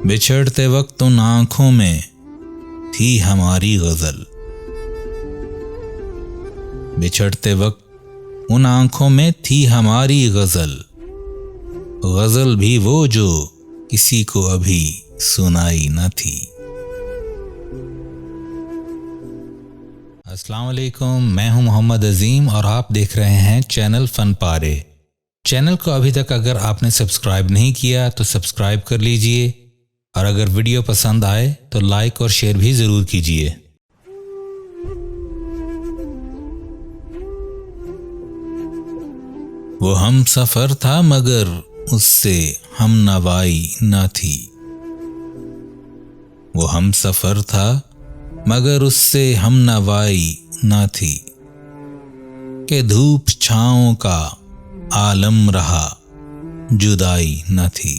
بچھڑتے وقت ان آنکھوں میں تھی ہماری غزل، بچھڑتے وقت ان آنکھوں میں تھی ہماری غزل، غزل بھی وہ جو کسی کو ابھی سنائی نہ تھی۔ السلام علیکم، میں ہوں محمد عظیم اور آپ دیکھ رہے ہیں چینل فن پارے۔ چینل کو ابھی تک اگر آپ نے سبسکرائب نہیں کیا تو سبسکرائب کر لیجئے، اور اگر ویڈیو پسند آئے تو لائک اور شیئر بھی ضرور کیجئے۔ وہ ہم سفر تھا مگر اس سے ہم نوائی نہ تھی، وہ ہم سفر تھا مگر اس سے ہم نوائی نہ تھی، کہ دھوپ چھاؤں کا عالم رہا جدائی نہ تھی۔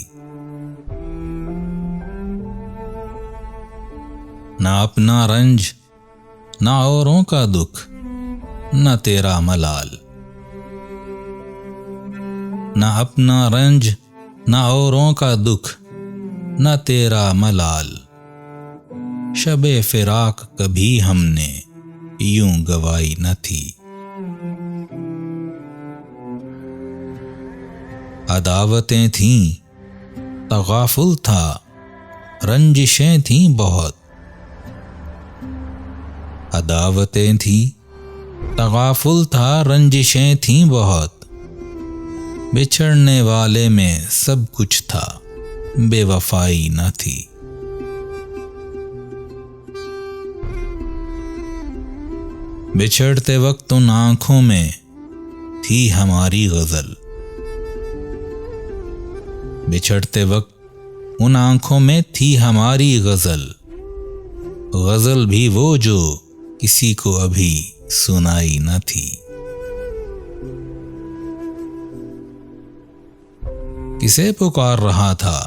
نہ اپنا رنج نہ اوروں کا دکھ نہ تیرا ملال، نہ اپنا رنج نہ اوروں کا دکھ نہ تیرا ملال، شب فراق کبھی ہم نے یوں گوائی نہ تھی۔ عداوتیں تھیں تغافل تھا رنجشیں تھیں بہت، عداوتیں تھیں تغافل تھا رنجشیں تھیں بہت، بچھڑنے والے میں سب کچھ تھا بے وفائی نہ تھی۔ بچھڑتے وقت ان آنکھوں میں تھی ہماری غزل، بچھڑتے وقت ان آنکھوں میں تھی ہماری غزل، غزل بھی وہ جو کسی کو ابھی سنائی نہ تھی۔ کسے پکار رہا تھا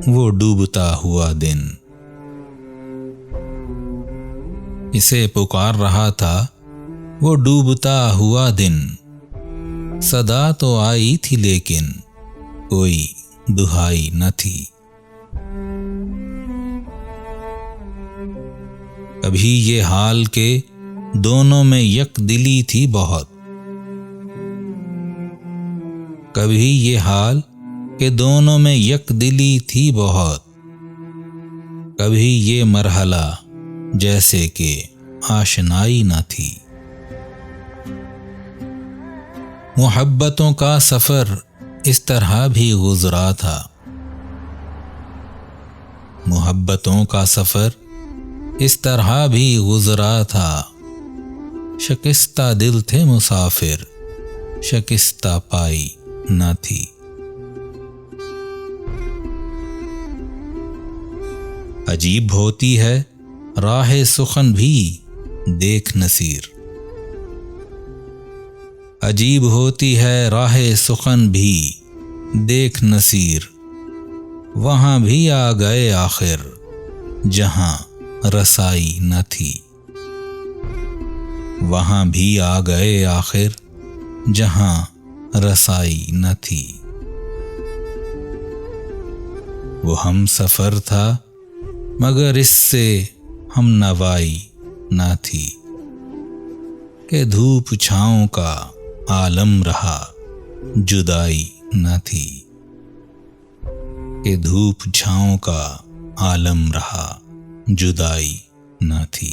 وہ ڈوبتا ہوا دن، اسے پکار رہا تھا وہ ڈوبتا ہوا دن، صدا تو آئی تھی لیکن کوئی دہائی نہ تھی۔ کبھی یہ حال کہ دونوں میں یک دلی تھی بہت، کبھی یہ حال کہ دونوں میں یک دلی تھی بہت، کبھی یہ مرحلہ جیسے کہ آشنائی نہ تھی۔ محبتوں کا سفر اس طرح بھی گزرا تھا، محبتوں کا سفر اس طرح بھی گزرا تھا، شکستہ دل تھے مسافر شکستہ پائی نہ تھی۔ عجیب ہوتی ہے راہ سخن بھی دیکھ نصیر، عجیب ہوتی ہے راہ سخن بھی دیکھ نصیر، وہاں بھی آ گئے آخر جہاں رسائی نہ تھی، وہاں بھی آ گئے آخر جہاں رسائی نہ تھی۔ وہ ہم سفر تھا مگر اس سے ہم نوائی نہ تھی، کہ دھوپ چھاؤں کا عالم رہا جدائی نہ تھی، کہ دھوپ چھاؤں کا عالم رہا جدائی نہ تھی۔